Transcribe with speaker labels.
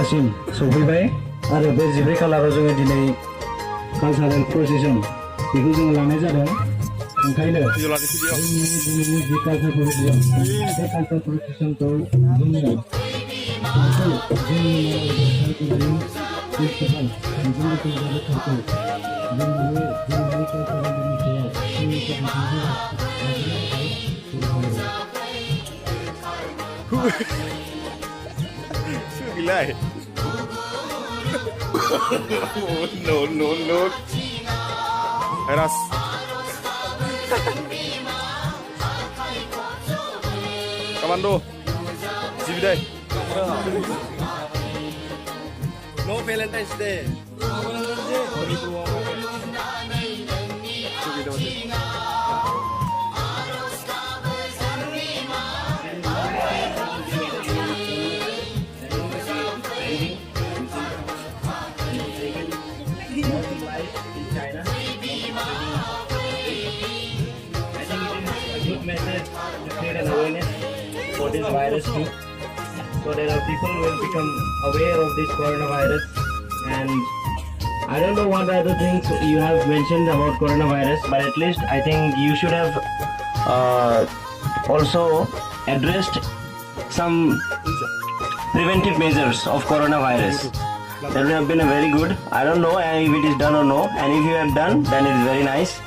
Speaker 1: जायगासिम सफैबाय आरो बे 14 खालाराव जोङो दिनै कालचारेल प्रसेसन बेखौ जोङो लानाय जादों ओंखायनो जोंनि दिनैनि जि कालचार प्रसेसन बे कालचार प्रसेसनखौ जोंनि
Speaker 2: Gila. No. Eras. Komando. Cividai.
Speaker 3: No Valentine's Day.
Speaker 1: Message to create an awareness for this virus too, so that our people will become aware of this coronavirus. And I don't know what other things you have mentioned about coronavirus, but at least I think you should have also addressed some preventive measures of coronavirus. That would have been a very good. I don't know if it is done or no, and if you have done, then it is very nice.